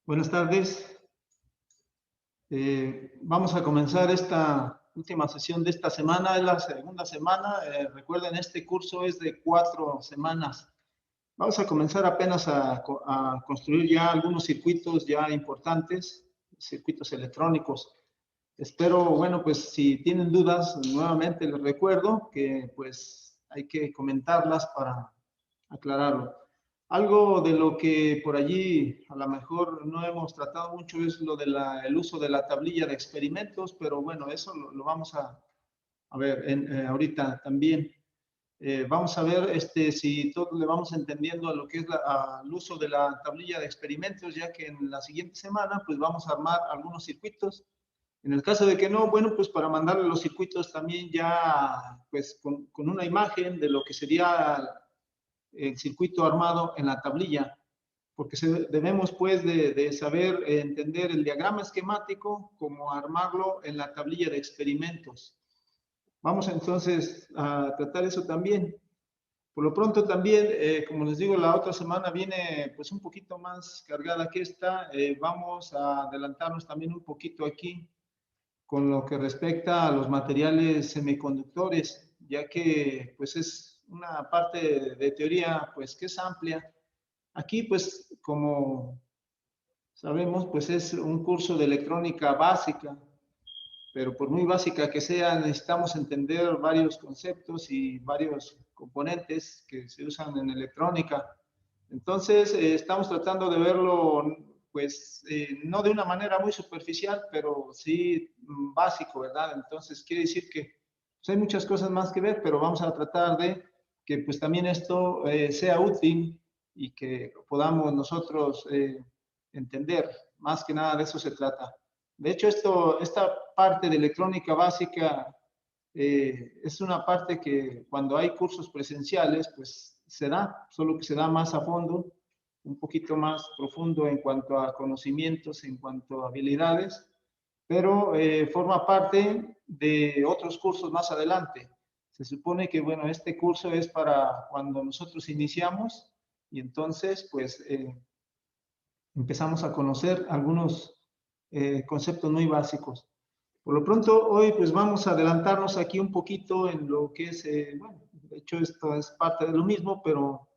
Buenas tardes. Vamos a comenzar esta última sesión de esta semana, es la segunda semana. Recuerden, este curso es de 4 semanas. Vamos a comenzar apenas a construir ya algunos circuitos ya importantes, circuitos electrónicos. Espero, bueno, pues si tienen dudas, nuevamente les recuerdo que pues hay que comentarlas para aclararlo. Algo de lo que por allí a lo mejor no hemos tratado mucho es lo del uso de la tablilla de experimentos, pero bueno, eso lo vamos a ver ahorita también. Vamos a ver si todos le vamos entendiendo a lo que es al uso de la tablilla de experimentos, ya que en la siguiente semana pues vamos a armar algunos circuitos. En el caso de que no, bueno, pues para mandarle los circuitos también ya pues con una imagen de lo que sería el circuito armado en la tablilla, porque debemos pues de saber entender el diagrama esquemático, como armarlo en la tablilla de experimentos. Vamos entonces a tratar eso también. Por lo pronto también, como les digo, la otra semana viene pues un poquito más cargada que esta. Vamos a adelantarnos también un poquito aquí con lo que respecta a los materiales semiconductores, ya que pues es una parte de teoría pues que es amplia. Aquí pues como sabemos pues es un curso de electrónica básica, pero por muy básica que sea necesitamos entender varios conceptos y varios componentes que se usan en electrónica. Entonces, estamos tratando de verlo, pues, no de una manera muy superficial, pero sí básico, ¿verdad? Entonces, quiere decir que pues, hay muchas cosas más que ver, pero vamos a tratar de que, pues, también esto sea útil y que podamos nosotros entender. Más que nada de eso se trata. De hecho, esta parte de electrónica básica es una parte que cuando hay cursos presenciales, pues se da, solo que se da más a fondo, un poquito más profundo en cuanto a conocimientos, en cuanto a habilidades, pero forma parte de otros cursos más adelante. Se supone que, bueno, este curso es para cuando nosotros iniciamos y entonces, pues, empezamos a conocer algunos conceptos muy básicos. Por lo pronto, hoy pues vamos a adelantarnos aquí un poquito en lo que es, bueno, de hecho esto es parte de lo mismo, pero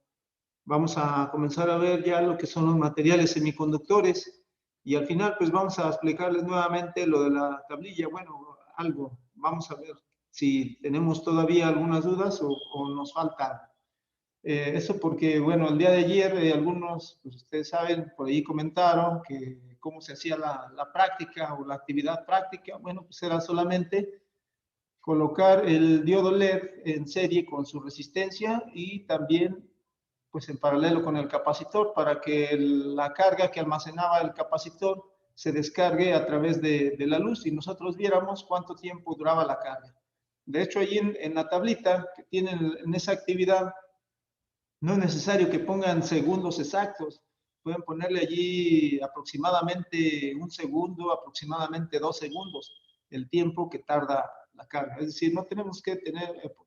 vamos a comenzar a ver ya lo que son los materiales semiconductores y al final pues vamos a explicarles nuevamente lo de la tablilla, bueno, algo, vamos a ver si tenemos todavía algunas dudas o nos faltan. Eso porque, bueno, el día de ayer algunos, pues ustedes saben, por ahí comentaron que cómo se hacía la práctica o la actividad práctica. Bueno, pues era solamente colocar el diodo LED en serie con su resistencia y también, pues en paralelo con el capacitor para que la carga que almacenaba el capacitor se descargue a través de la luz y nosotros viéramos cuánto tiempo duraba la carga. De hecho, allí en la tablita que tienen en esa actividad, no es necesario que pongan segundos exactos, pueden ponerle allí aproximadamente 1 segundo, aproximadamente 2 segundos, el tiempo que tarda la carga. Es decir, no tenemos que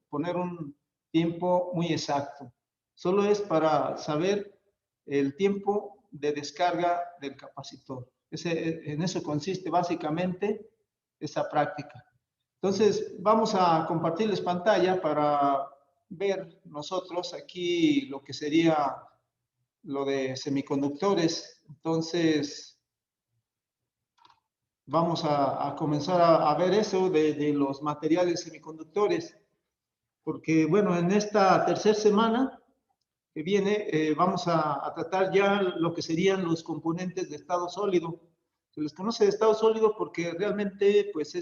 poner un tiempo muy exacto, solo es para saber el tiempo de descarga del capacitor. En eso consiste básicamente esa práctica. Entonces, vamos a compartirles pantalla para ver nosotros aquí lo que sería lo de semiconductores. Entonces, vamos a comenzar a ver eso de los materiales semiconductores, porque bueno, en esta tercera semana que viene vamos a tratar ya lo que serían los componentes de estado sólido. Se les conoce de estado sólido porque realmente pues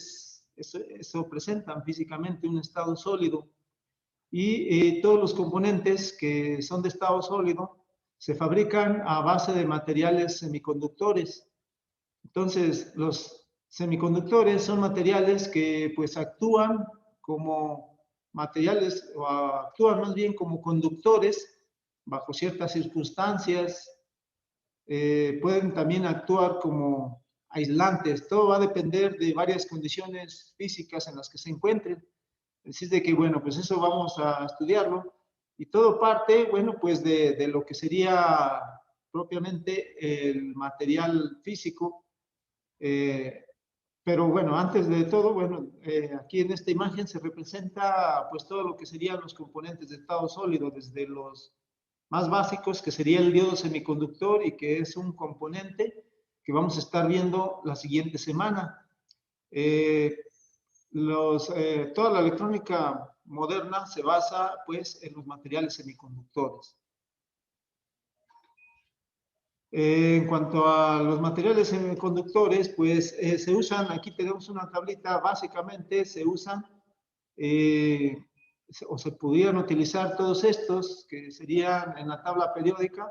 eso presentan físicamente un estado sólido y todos los componentes que son de estado sólido se fabrican a base de materiales semiconductores. Entonces, los semiconductores son materiales que pues actúan como materiales o actúan más bien como conductores bajo ciertas circunstancias. Pueden también actuar como aislantes. Todo va a depender de varias condiciones físicas en las que se encuentren. Así de que, bueno, pues eso vamos a estudiarlo. Y todo parte, bueno, pues de lo que sería propiamente el material físico. Pero bueno, antes de todo, bueno, aquí en esta imagen se representa pues todo lo que serían los componentes de estado sólido, desde los más básicos, que sería el diodo semiconductor y que es un componente que vamos a estar viendo la siguiente semana. Toda la electrónica moderna se basa pues en los materiales semiconductores. En cuanto a los materiales semiconductores, pues se usan, aquí tenemos una tablita, básicamente se usan o se pudieran utilizar todos estos que serían en la tabla periódica,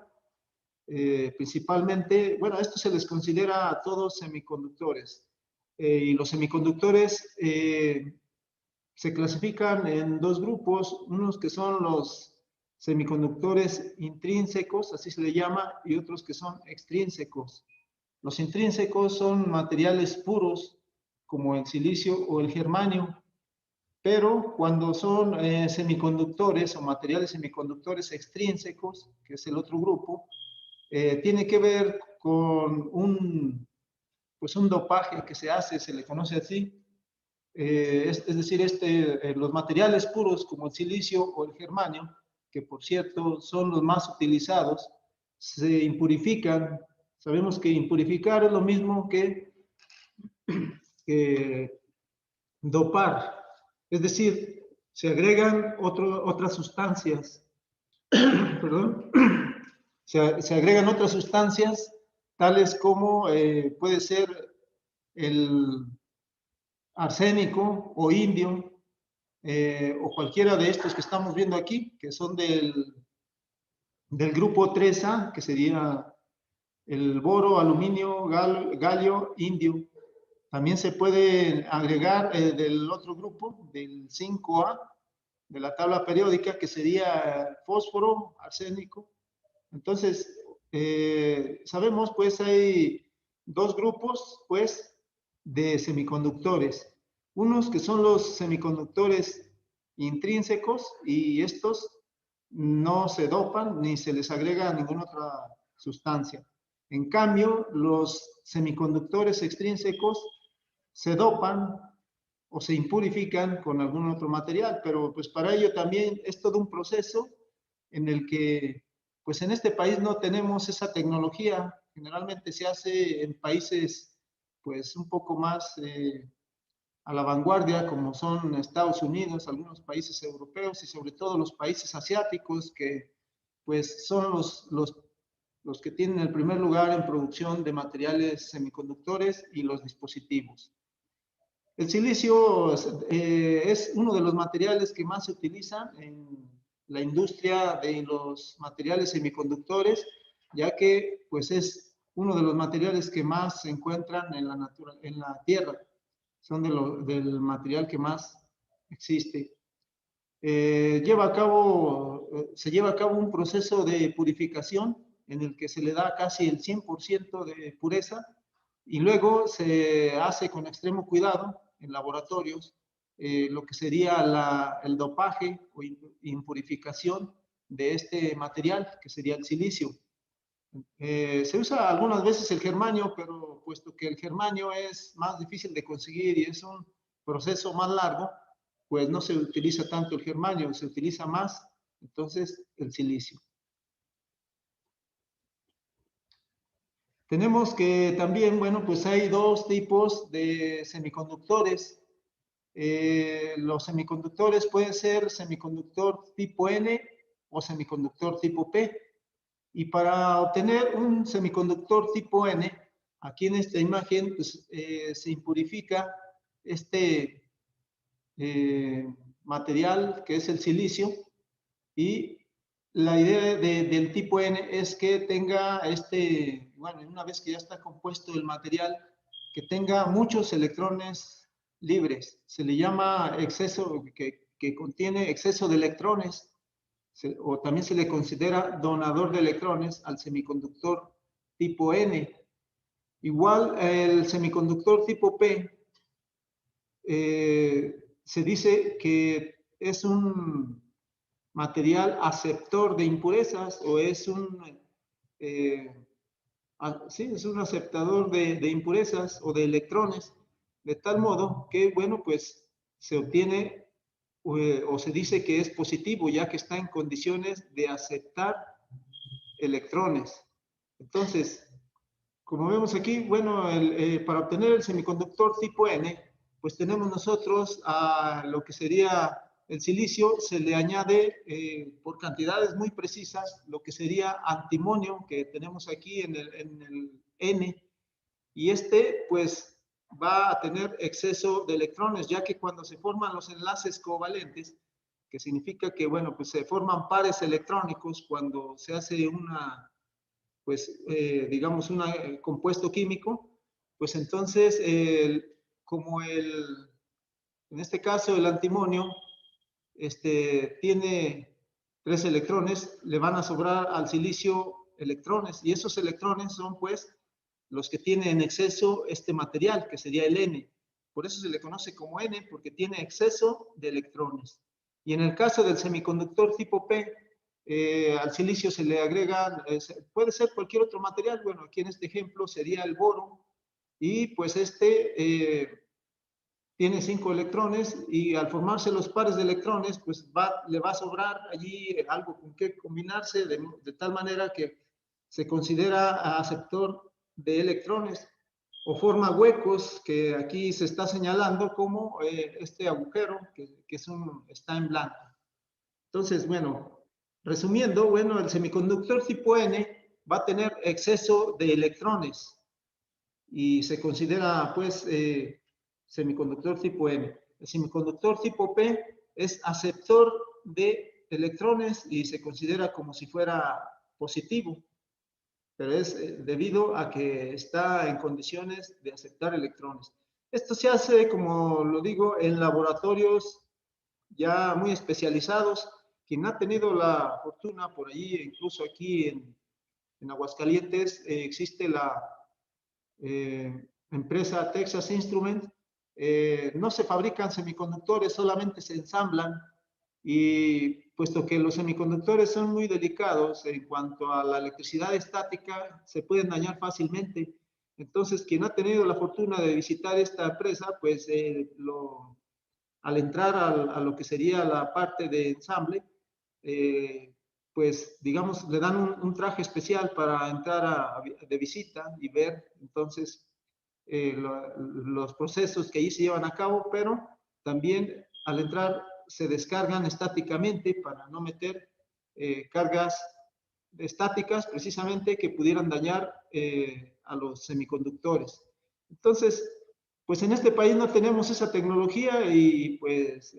principalmente, bueno, esto se les considera a todos semiconductores. Y los semiconductores se clasifican en dos grupos, unos que son los semiconductores intrínsecos, así se le llama, y otros que son extrínsecos. Los intrínsecos son materiales puros, como el silicio o el germanio, pero cuando son semiconductores o materiales semiconductores extrínsecos, que es el otro grupo, tiene que ver con pues un dopaje que se hace, se le conoce así, es decir, los materiales puros como el silicio o el germanio, que por cierto son los más utilizados, se impurifican. Sabemos que impurificar es lo mismo que dopar, es decir, se agregan otras sustancias, perdón, se agregan otras sustancias tales como puede ser el arsénico o indio, o cualquiera de estos que estamos viendo aquí, que son del grupo 3A, que sería el boro, aluminio, galio, indio. También se puede agregar del otro grupo, del 5A, de la tabla periódica, que sería fósforo, arsénico. Entonces, sabemos, pues, hay dos grupos, pues, de semiconductores. Unos que son los semiconductores intrínsecos y estos no se dopan ni se les agrega ninguna otra sustancia. En cambio, los semiconductores extrínsecos se dopan o se impurifican con algún otro material, pero pues para ello también es todo un proceso en el que pues en este país no tenemos esa tecnología. Generalmente se hace en países pues un poco más a la vanguardia, como son Estados Unidos, algunos países europeos y sobre todo los países asiáticos, que pues son los que tienen el primer lugar en producción de materiales semiconductores y los dispositivos. El silicio es uno de los materiales que más se utilizan en la industria de los materiales semiconductores, ya que pues es uno de los materiales que más se encuentran en la Tierra. Son del material que más existe. Se lleva a cabo un proceso de purificación en el que se le da casi el 100% de pureza y luego se hace con extremo cuidado en laboratorios lo que sería el dopaje o impurificación de este material, que sería el silicio. Se usa algunas veces el germanio, pero puesto que el germanio es más difícil de conseguir y es un proceso más largo, pues no se utiliza tanto el germanio, se utiliza más, entonces, el silicio. Tenemos que también, bueno, pues hay dos tipos de semiconductores. Los semiconductores pueden ser semiconductor tipo N o semiconductor tipo P. Y para obtener un semiconductor tipo N, aquí en esta imagen, pues, se impurifica este material que es el silicio, y la idea del tipo N es que tenga bueno, una vez que ya está compuesto el material, que tenga muchos electrones libres. Se le llama exceso, que contiene exceso de electrones, o también se le considera donador de electrones al semiconductor tipo N. Igual el semiconductor tipo P se dice que es un material aceptor de impurezas o es un Sí, es un aceptador de impurezas o de electrones, de tal modo que, bueno, pues se obtiene o se dice que es positivo, ya que está en condiciones de aceptar electrones. Entonces, como vemos aquí, bueno, para obtener el semiconductor tipo N, pues tenemos nosotros a lo que sería el silicio, se le añade por cantidades muy precisas lo que sería antimonio, que tenemos aquí en el N, y este pues va a tener exceso de electrones, ya que cuando se forman los enlaces covalentes, que significa que, bueno, pues se forman pares electrónicos cuando se hace una pues, digamos, un compuesto químico, pues entonces, como en este caso el antimonio tiene 3 electrones, le van a sobrar al silicio electrones, y esos electrones son, pues, los que tiene en exceso este material, que sería el N. Por eso se le conoce como N, porque tiene exceso de electrones. Y en el caso del semiconductor tipo P, al silicio se le agrega, puede ser cualquier otro material, bueno, aquí en este ejemplo sería el boro, y pues tiene 5 electrones, y al formarse los pares de electrones, pues le va a sobrar allí algo con que combinarse, de tal manera que se considera aceptor de electrones, o forma huecos, que aquí se está señalando como este agujero, que está en blanco. Entonces, bueno, resumiendo, bueno, el semiconductor tipo N va a tener exceso de electrones y se considera, pues, semiconductor tipo N. El semiconductor tipo P es aceptor de electrones y se considera como si fuera positivo, pero es debido a que está en condiciones de aceptar electrones. Esto se hace, como lo digo, en laboratorios ya muy especializados. Quien ha tenido la fortuna por allí, incluso aquí en Aguascalientes, existe la empresa Texas Instruments. No se fabrican semiconductores, solamente se ensamblan, y puesto que los semiconductores son muy delicados en cuanto a la electricidad estática, se pueden dañar fácilmente. Entonces, quien ha tenido la fortuna de visitar esta empresa, pues al entrar a lo que sería la parte de ensamble, pues digamos, le dan un traje especial para entrar de visita y ver entonces los procesos que allí se llevan a cabo, pero también al entrar se descargan estáticamente para no meter cargas estáticas precisamente que pudieran dañar a los semiconductores. Entonces, pues en este país no tenemos esa tecnología, y pues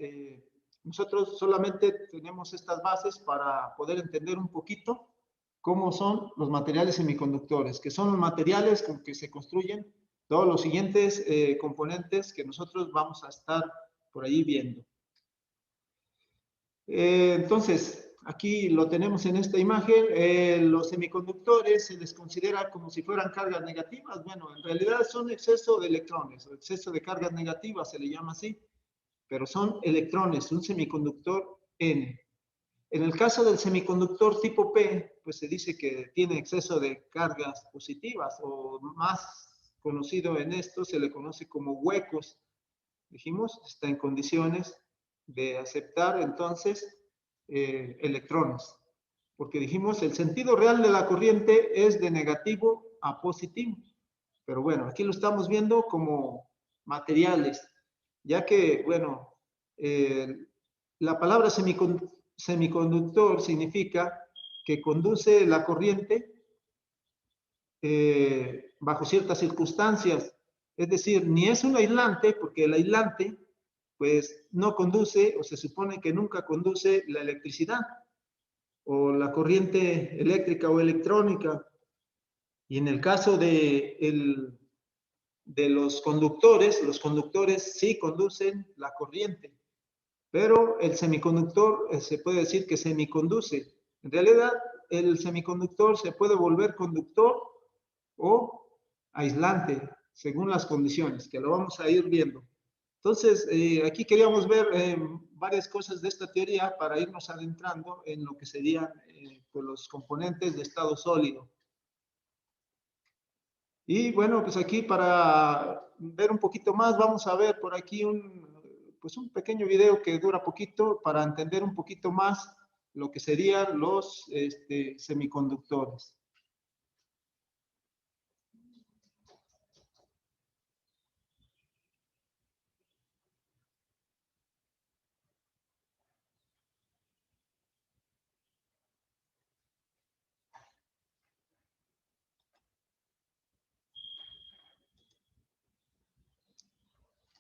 nosotros solamente tenemos estas bases para poder entender un poquito cómo son los materiales semiconductores, que son los materiales con que se construyen todos los siguientes componentes que nosotros vamos a estar por ahí viendo. Entonces, aquí lo tenemos en esta imagen. Los semiconductores se les considera como si fueran cargas negativas. Bueno, en realidad son exceso de electrones, o exceso de cargas negativas, se le llama así, pero son electrones, un semiconductor N. En el caso del semiconductor tipo P, pues se dice que tiene exceso de cargas positivas, o más conocido en esto se le conoce como huecos. Dijimos, está en condiciones de aceptar entonces electrones, porque dijimos el sentido real de la corriente es de negativo a positivo, pero bueno, aquí lo estamos viendo como materiales, ya que, bueno, la palabra semiconductor significa que conduce la corriente bajo ciertas circunstancias. Es decir, ni es un aislante, porque el aislante pues no conduce, o se supone que nunca conduce la electricidad o la corriente eléctrica o electrónica. Y en el caso de los conductores sí conducen la corriente, pero el semiconductor se puede decir que semiconduce. En realidad, el semiconductor se puede volver conductor o aislante, según las condiciones, que lo vamos a ir viendo. Entonces, aquí queríamos ver varias cosas de esta teoría para irnos adentrando en lo que serían pues los componentes de estado sólido. Y bueno, pues aquí para ver un poquito más, vamos a ver por aquí pues un pequeño video que dura poquito para entender un poquito más lo que serían los semiconductores.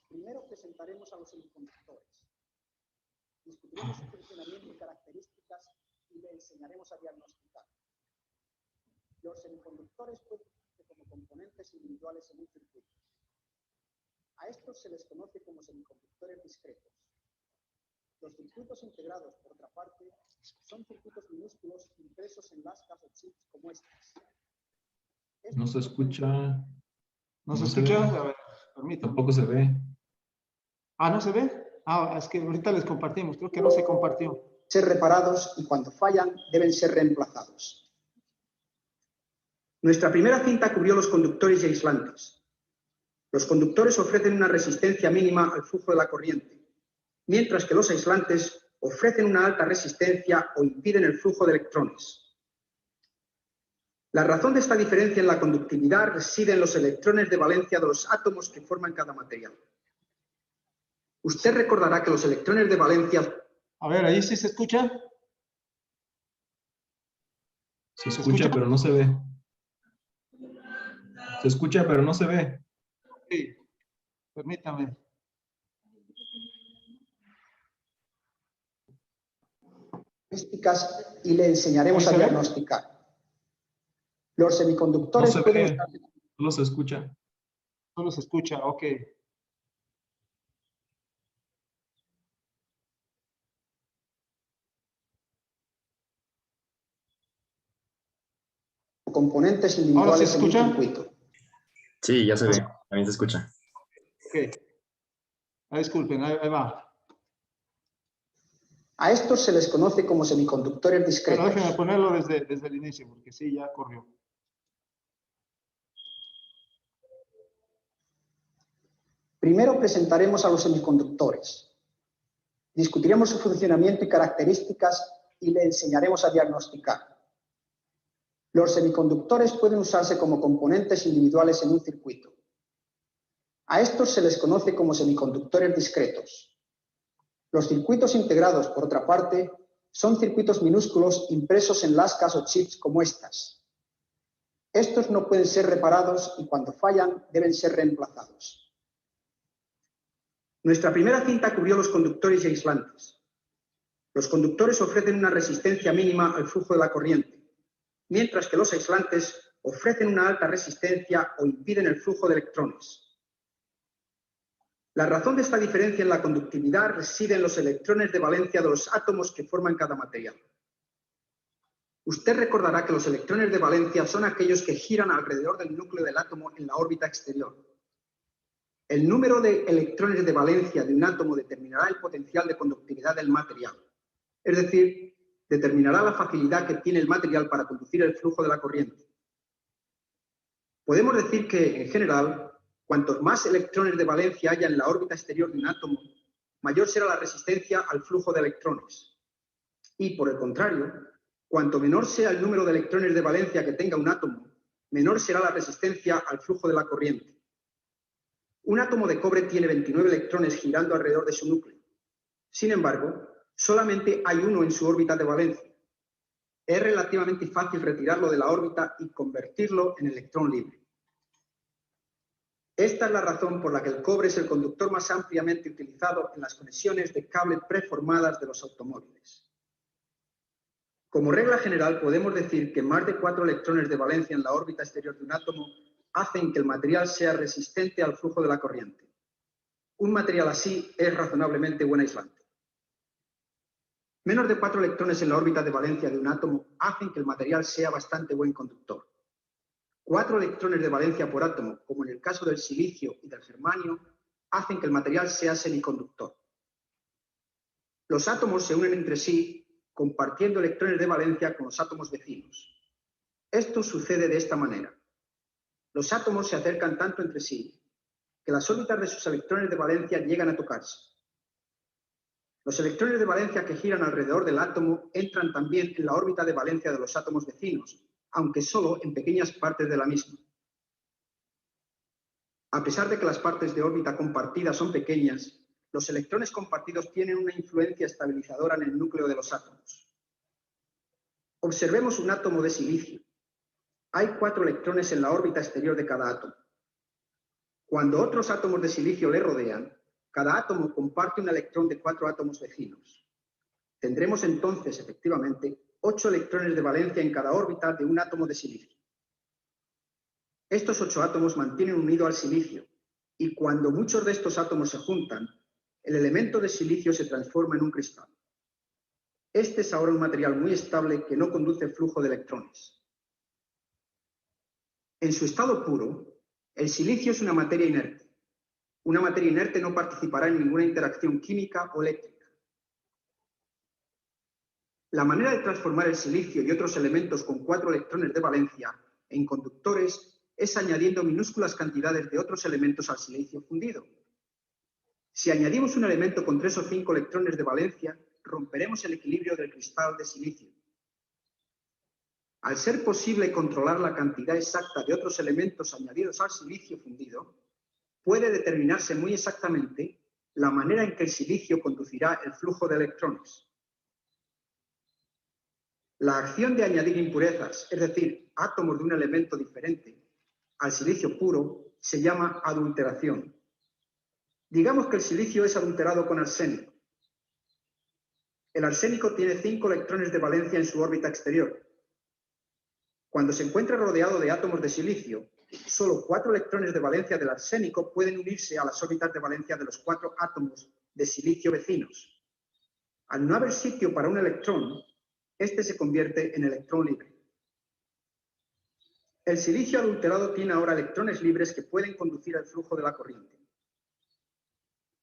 Primero presentaremos a los semiconductores. Discutiremos su funcionamiento y características y le enseñaremos a diagnosticar. Los semiconductores pueden ser como componentes individuales en un circuito. A estos se les conoce como semiconductores discretos. Los circuitos integrados, por otra parte, son circuitos minúsculos impresos en lascas o chips como estos. No se escucha. ¿No se escucha? A ver, permítame. Tampoco se ve. Ah, ¿no se ve? Ah, es que ahorita les compartimos. Creo que no se compartió. Ser reparados y cuando fallan deben ser reemplazados. Nuestra primera cinta cubrió los conductores y aislantes. Los conductores ofrecen una resistencia mínima al flujo de la corriente, mientras que los aislantes ofrecen una alta resistencia o impiden el flujo de electrones. La razón de esta diferencia en la conductividad reside en los electrones de valencia de los átomos que forman cada material. Usted recordará que los electrones de valencia... A ver, ¿ahí sí se escucha? Se escucha, pero no se ve. Se escucha, pero no se ve. Sí, permítame. Y le enseñaremos a diagnosticar. Los semiconductores no se pueden ve, usar... solo se escucha. Solo se escucha, ok. componentes individuales en un circuito. Sí, ya se ve, también se escucha. Ok. Disculpen, ahí va. A estos se les conoce como semiconductores discretos. Bueno, déjenme ponerlo desde el inicio, porque sí, ya corrió. Primero presentaremos a los semiconductores. Discutiremos su funcionamiento y características y le enseñaremos a diagnosticar. Los semiconductores pueden usarse como componentes individuales en un circuito. A estos se les conoce como semiconductores discretos. Los circuitos integrados, por otra parte, son circuitos minúsculos impresos en lascas o chips como estas. Estos no pueden ser reparados y cuando fallan deben ser reemplazados. Nuestra primera cinta cubrió los conductores y aislantes. Los conductores ofrecen una resistencia mínima al flujo de la corriente, mientras que los aislantes ofrecen una alta resistencia o impiden el flujo de electrones. La razón de esta diferencia en la conductividad reside en los electrones de valencia de los átomos que forman cada material. Usted recordará que los electrones de valencia son aquellos que giran alrededor del núcleo del átomo en la órbita exterior. El número de electrones de valencia de un átomo determinará el potencial de conductividad del material, es decir, determinará la facilidad que tiene el material para conducir el flujo de la corriente. Podemos decir que, en general, cuantos más electrones de valencia haya en la órbita exterior de un átomo, mayor será la resistencia al flujo de electrones. Y, por el contrario, cuanto menor sea el número de electrones de valencia que tenga un átomo, menor será la resistencia al flujo de la corriente. Un átomo de cobre tiene 29 electrones girando alrededor de su núcleo. Sin embargo, solamente hay uno en su órbita de valencia. Es relativamente fácil retirarlo de la órbita y convertirlo en electrón libre. Esta es la razón por la que el cobre es el conductor más ampliamente utilizado en las conexiones de cable preformadas de los automóviles. Como regla general, podemos decir que más de 4 electrones de valencia en la órbita exterior de un átomo hacen que el material sea resistente al flujo de la corriente. Un material así es razonablemente buen aislante. Menos de 4 electrones en la órbita de valencia de un átomo hacen que el material sea bastante buen conductor. 4 electrones de valencia por átomo, como en el caso del silicio y del germanio, hacen que el material sea semiconductor. Los átomos se unen entre sí compartiendo electrones de valencia con los átomos vecinos. Esto sucede de esta manera. Los átomos se acercan tanto entre sí que las órbitas de sus electrones de valencia llegan a tocarse. Los electrones de valencia que giran alrededor del átomo entran también en la órbita de valencia de los átomos vecinos, aunque solo en pequeñas partes de la misma. A pesar de que las partes de órbita compartida son pequeñas, los electrones compartidos tienen una influencia estabilizadora en el núcleo de los átomos. Observemos un átomo de silicio. Hay 4 electrones en la órbita exterior de cada átomo. Cuando otros átomos de silicio le rodean, cada átomo comparte un electrón de 4 átomos vecinos. Tendremos entonces, efectivamente, 8 electrones de valencia en cada órbita de un átomo de silicio. Estos 8 átomos mantienen unido al silicio, y cuando muchos de estos átomos se juntan, el elemento de silicio se transforma en un cristal. Este es ahora un material muy estable que no conduce flujo de electrones. En su estado puro, el silicio es una materia inerte. Una materia inerte no participará en ninguna interacción química o eléctrica. La manera de transformar el silicio y otros elementos con 4 electrones de valencia en conductores es añadiendo minúsculas cantidades de otros elementos al silicio fundido. Si añadimos un elemento con 3 o 5 electrones de valencia, romperemos el equilibrio del cristal de silicio. Al ser posible controlar la cantidad exacta de otros elementos añadidos al silicio fundido, puede determinarse muy exactamente la manera en que el silicio conducirá el flujo de electrones. La acción de añadir impurezas, es decir, átomos de un elemento diferente, al silicio puro, se llama adulteración. Digamos que el silicio es adulterado con arsénico. El arsénico tiene 5 electrones de valencia en su órbita exterior. Cuando se encuentra rodeado de átomos de silicio, solo 4 electrones de valencia del arsénico pueden unirse a las órbitas de valencia de los 4 átomos de silicio vecinos. Al no haber sitio para un electrón, este se convierte en electrón libre. El silicio adulterado tiene ahora electrones libres que pueden conducir el flujo de la corriente.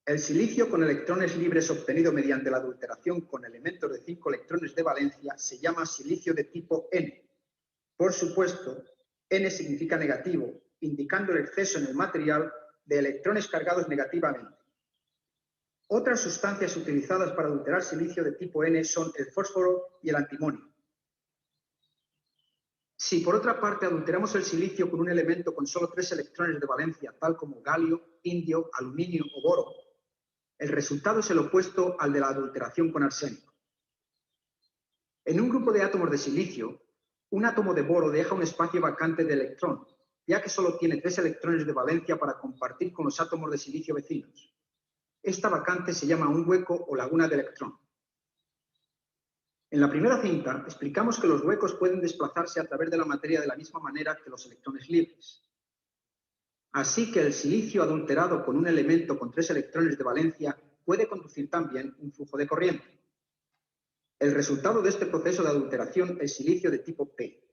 El silicio con electrones libres obtenido mediante la adulteración con elementos de 5 electrones de valencia se llama silicio de tipo N. Por supuesto, N significa negativo, indicando el exceso en el material de electrones cargados negativamente. Otras sustancias utilizadas para adulterar silicio de tipo N son el fósforo y el antimonio. Si por otra parte adulteramos el silicio con un elemento con solo 3 electrones de valencia, tal como galio, indio, aluminio o boro, el resultado es el opuesto al de la adulteración con arsénico. En un grupo de átomos de silicio, un átomo de boro deja un espacio vacante de electrón, ya que solo tiene 3 electrones de valencia para compartir con los átomos de silicio vecinos. Esta vacante se llama un hueco o laguna de electrón. En la primera cinta explicamos que los huecos pueden desplazarse a través de la materia de la misma manera que los electrones libres. Así que el silicio adulterado con un elemento con 3 electrones de valencia puede conducir también un flujo de corriente. El resultado de este proceso de adulteración es silicio de tipo P.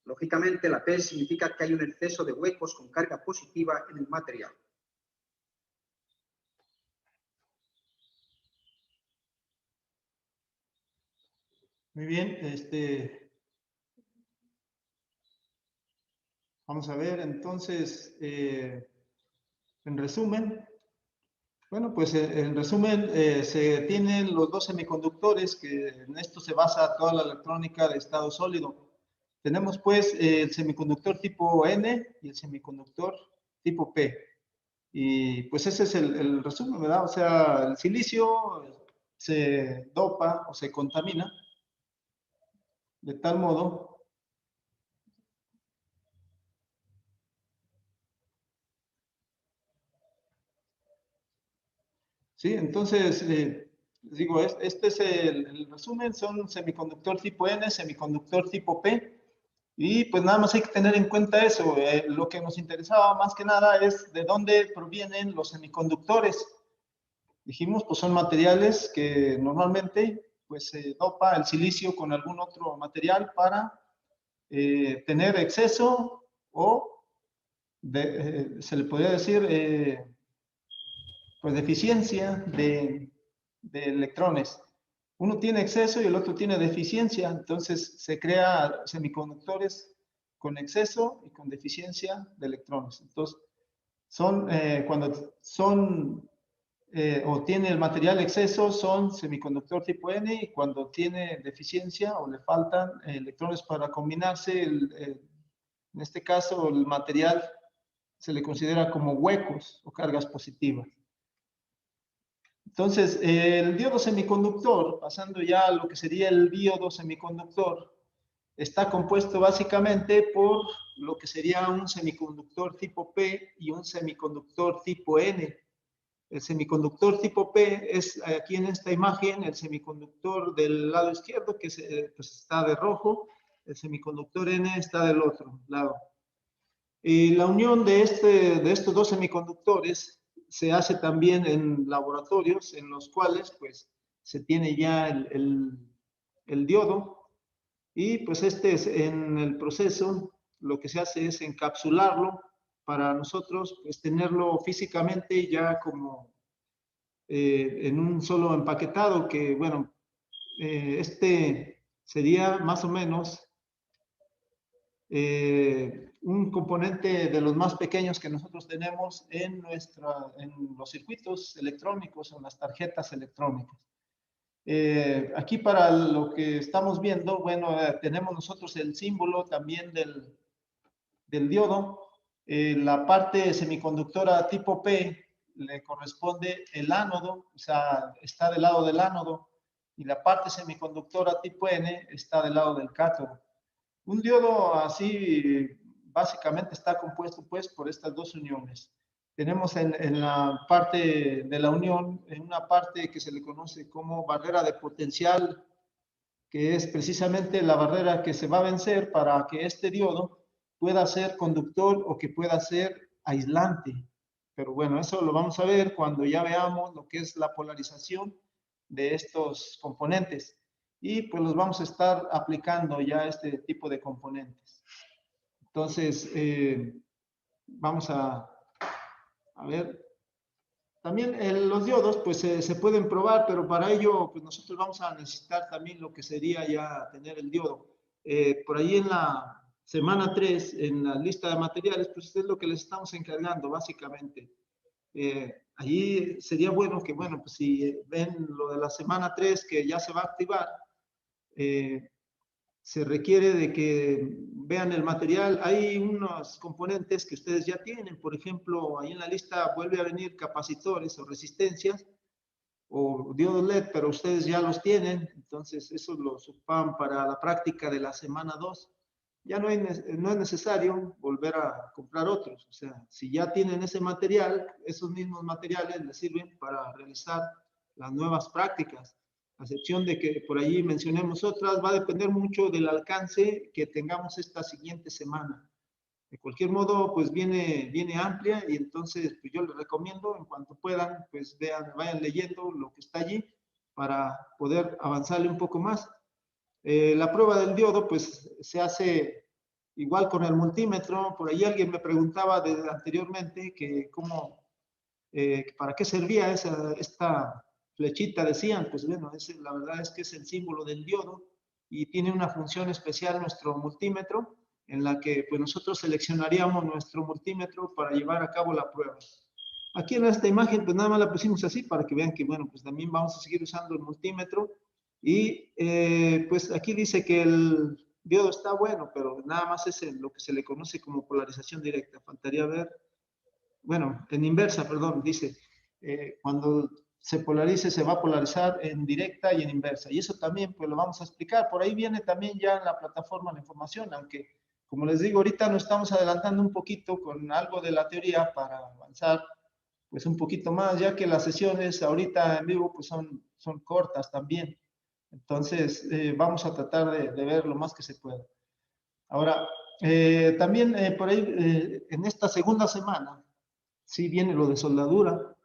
Lógicamente, la P significa que hay un exceso de huecos con carga positiva en el material. Muy bien, vamos a ver entonces, en resumen, bueno, pues en resumen se tienen los 2 semiconductores, que en esto se basa toda la electrónica de estado sólido. Tenemos pues el semiconductor tipo N y el semiconductor tipo P. Y pues ese es el resumen, ¿verdad? O sea, el silicio se dopa o se contamina de tal modo ¿sí? Entonces, digo, este es el resumen, son semiconductor tipo N, semiconductor tipo P, y pues nada más hay que tener en cuenta eso. Lo que nos interesaba más que nada es de dónde provienen los semiconductores. Dijimos, pues son materiales que normalmente pues se dopa el silicio con algún otro material para tener exceso o se le podría decir pues deficiencia de electrones. Uno tiene exceso y el otro tiene deficiencia, entonces se crean semiconductores con exceso y con deficiencia de electrones. Entonces, cuando son o tiene el material exceso, son semiconductor tipo N, y cuando tiene deficiencia o le faltan electrones para combinarse, en este caso el material se le considera como huecos o cargas positivas. Entonces, el diodo semiconductor, pasando ya a lo que sería el diodo semiconductor, está compuesto básicamente por lo que sería un semiconductor tipo P y un semiconductor tipo N. El semiconductor tipo P es aquí en esta imagen el semiconductor del lado izquierdo, que pues está de rojo. El semiconductor N está del otro lado. Y la unión de estos dos semiconductores se hace también en laboratorios en los cuales pues se tiene ya el diodo, y pues en el proceso lo que se hace es encapsularlo para nosotros pues tenerlo físicamente ya como en un solo empaquetado, que bueno, este sería más o menos un componente de los más pequeños que nosotros tenemos en los circuitos electrónicos o en las tarjetas electrónicas. Aquí para lo que estamos viendo, bueno, tenemos nosotros el símbolo también del diodo. La parte semiconductora tipo P le corresponde el ánodo, o sea, está del lado del ánodo, y la parte semiconductora tipo N está del lado del cátodo. Un diodo así básicamente está compuesto pues por estas dos uniones. Tenemos en la parte de la unión, en una parte que se le conoce como barrera de potencial, que es precisamente la barrera que se va a vencer para que este diodo pueda ser conductor o que pueda ser aislante. Pero bueno, eso lo vamos a ver cuando ya veamos lo que es la polarización de estos componentes. Y pues los vamos a estar aplicando ya este tipo de componentes. Entonces, vamos a ver. También los diodos pues se pueden probar, pero para ello pues nosotros vamos a necesitar también lo que sería ya tener el diodo. Por ahí en la semana 3, en la lista de materiales, pues es lo que les estamos encargando básicamente. Allí sería bueno que, bueno, pues si ven lo de la semana 3 que ya se va a activar, se requiere de que vean el material. Hay unos componentes que ustedes ya tienen, por ejemplo, ahí en la lista vuelve a venir capacitores o resistencias o diodos LED, pero ustedes ya los tienen, entonces eso los ocupan para la práctica de la semana 2. Ya no es necesario volver a comprar otros, o sea, si ya tienen ese material, esos mismos materiales les sirven para realizar las nuevas prácticas. A excepción de que por allí mencionemos otras, va a depender mucho del alcance que tengamos esta siguiente semana. De cualquier modo, pues viene amplia, y entonces pues yo les recomiendo, en cuanto puedan, pues vayan leyendo lo que está allí para poder avanzarle un poco más. La prueba del diodo, pues se hace igual con el multímetro. Por ahí alguien me preguntaba anteriormente que para qué servía esta flechita, decían. Pues bueno, la verdad es que es el símbolo del diodo y tiene una función especial nuestro multímetro, en la que pues nosotros seleccionaríamos nuestro multímetro para llevar a cabo la prueba. Aquí en esta imagen pues nada más la pusimos así para que vean que bueno, pues también vamos a seguir usando el multímetro. Y pues aquí dice que el diodo está bueno, pero nada más es lo que se le conoce como polarización directa. Faltaría ver, bueno, en inversa, perdón, dice, cuando se polarice, se va a polarizar en directa y en inversa. Y eso también pues lo vamos a explicar. Por ahí viene también ya en la plataforma la información, aunque como les digo, ahorita nos estamos adelantando un poquito con algo de la teoría para avanzar pues un poquito más, ya que las sesiones ahorita en vivo pues son cortas también. Entonces, vamos a tratar de ver lo más que se pueda. Ahora, también por ahí, en esta segunda semana, sí viene lo de soldadura.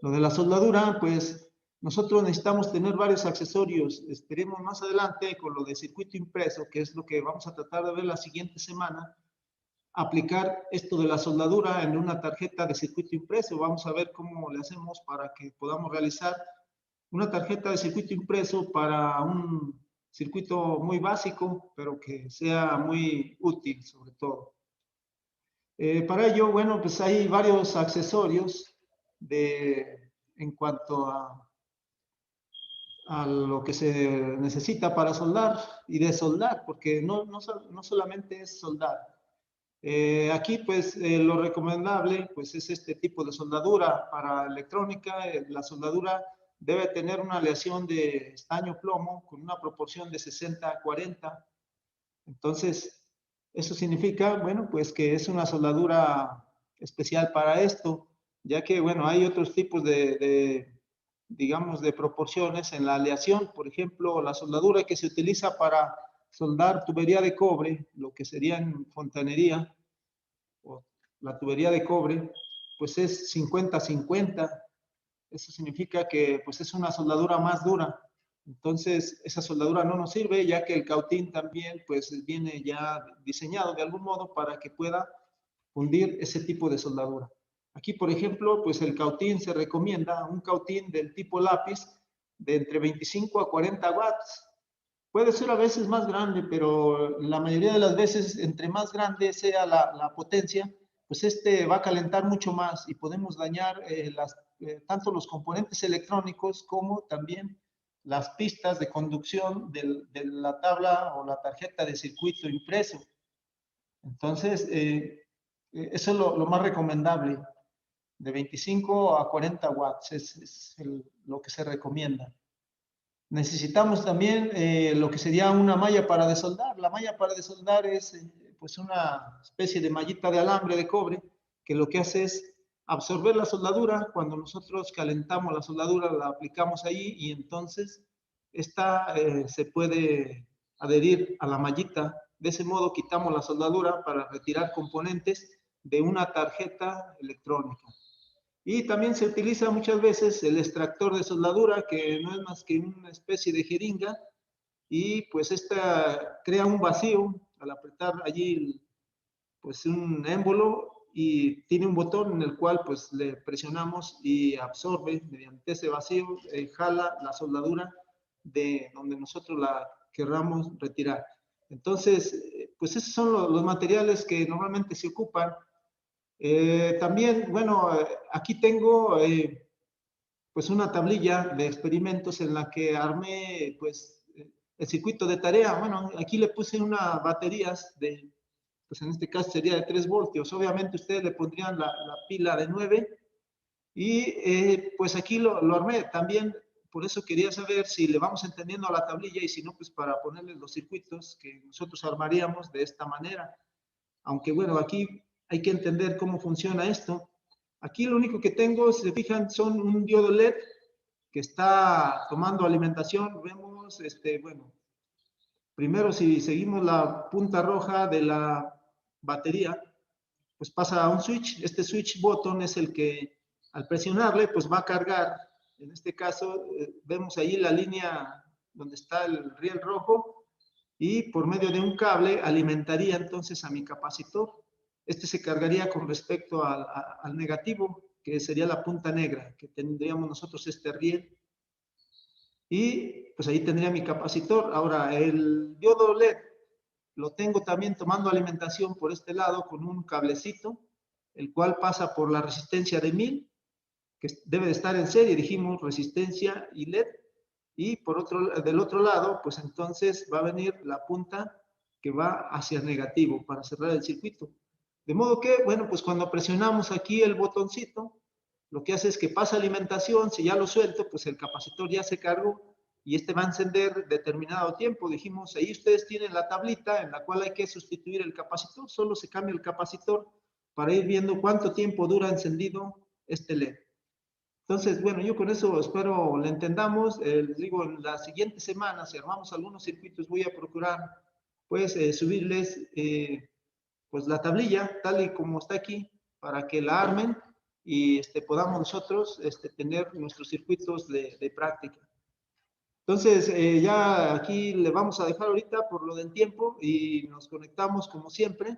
Lo de la soldadura, pues, nosotros necesitamos tener varios accesorios. Esperemos más adelante con lo de circuito impreso, que es lo que vamos a tratar de ver la siguiente semana, aplicar esto de la soldadura en una tarjeta de circuito impreso. Vamos a ver cómo le hacemos para que podamos realizar una tarjeta de circuito impreso para un circuito muy básico, pero que sea muy útil sobre todo. Para ello, bueno, pues hay varios accesorios en cuanto a lo que se necesita para soldar y desoldar, porque no solamente es soldar. Aquí, pues, lo recomendable, pues, es este tipo de soldadura para electrónica. La soldadura debe tener una aleación de estaño-plomo con una proporción de 60-40. Entonces, eso significa, bueno, pues que es una soldadura especial para esto, ya que, bueno, hay otros tipos digamos, de proporciones en la aleación. Por ejemplo, la soldadura que se utiliza para soldar tubería de cobre, lo que sería en fontanería, o la tubería de cobre, pues es 50-50. Eso significa que pues es una soldadura más dura. Entonces, esa soldadura no nos sirve, ya que el cautín también pues viene ya diseñado de algún modo para que pueda fundir ese tipo de soldadura. Aquí, por ejemplo, pues el cautín se recomienda, un cautín del tipo lápiz de entre 25 a 40 watts. Puede ser a veces más grande, pero la mayoría de las veces, entre más grande sea la potencia, pues este va a calentar mucho más y podemos dañar tanto los componentes electrónicos como también las pistas de conducción de la tabla o la tarjeta de circuito impreso. Entonces, eso es lo más recomendable. De 25 a 40 watts es lo que se recomienda. Necesitamos también lo que sería una malla para desoldar. La malla para desoldar es pues una especie de mallita de alambre de cobre que lo que hace es absorber la soldadura. Cuando nosotros calentamos la soldadura, la aplicamos ahí y entonces esta se puede adherir a la mallita. De ese modo quitamos la soldadura para retirar componentes de una tarjeta electrónica. Y también se utiliza muchas veces el extractor de soldadura, que no es más que una especie de jeringa, y pues esta crea un vacío al apretar allí pues un émbolo y tiene un botón en el cual pues le presionamos y absorbe mediante ese vacío, jala la soldadura de donde nosotros la querramos retirar. Entonces, pues esos son los materiales que normalmente se ocupan. También, bueno, aquí tengo pues una tablilla de experimentos en la que armé pues el circuito de tarea. Bueno, aquí le puse unas baterías pues en este caso sería de 3 voltios. Obviamente ustedes le pondrían la pila de 9 y pues aquí lo armé. También por eso quería saber si le vamos entendiendo a la tablilla y si no, pues para ponerle los circuitos que nosotros armaríamos de esta manera. Aunque bueno, aquí hay que entender cómo funciona esto. Aquí lo único que tengo, si se fijan, son un diodo LED que está tomando alimentación. Vemos, bueno, primero si seguimos la punta roja de la batería, pues pasa a un switch. Este switch button es el que al presionarle, pues va a cargar. En este caso, vemos ahí la línea donde está el riel rojo y por medio de un cable alimentaría entonces a mi capacitor. Este se cargaría con respecto al negativo, que sería la punta negra, que tendríamos nosotros este riel. Y pues ahí tendría mi capacitor. Ahora, el diodo LED lo tengo también tomando alimentación por este lado con un cablecito, el cual pasa por la resistencia de 1000, que debe de estar en serie, dijimos, resistencia y LED. Y del otro lado, pues entonces va a venir la punta que va hacia el negativo para cerrar el circuito. De modo que, bueno, pues cuando presionamos aquí el botoncito, lo que hace es que pasa alimentación. Si ya lo suelto, pues el capacitor ya se cargó y este va a encender determinado tiempo. Dijimos, ahí ustedes tienen la tablita en la cual hay que sustituir el capacitor. Solo se cambia el capacitor para ir viendo cuánto tiempo dura encendido este LED. Entonces, bueno, yo con eso espero le entendamos. Les digo, en la siguiente semana, si armamos algunos circuitos, voy a procurar, pues, subirles, pues, la tablilla, tal y como está aquí, para que la armen y podamos nosotros tener nuestros circuitos de práctica. Entonces, ya aquí le vamos a dejar ahorita por lo del tiempo y nos conectamos como siempre.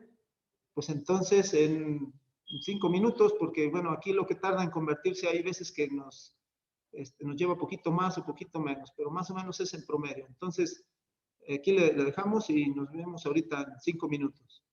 Pues entonces en 5 minutos, porque bueno, aquí lo que tarda en convertirse hay veces que nos lleva poquito más o poquito menos, pero más o menos es en promedio. Entonces, Aquí le dejamos y nos vemos ahorita en 5 minutos.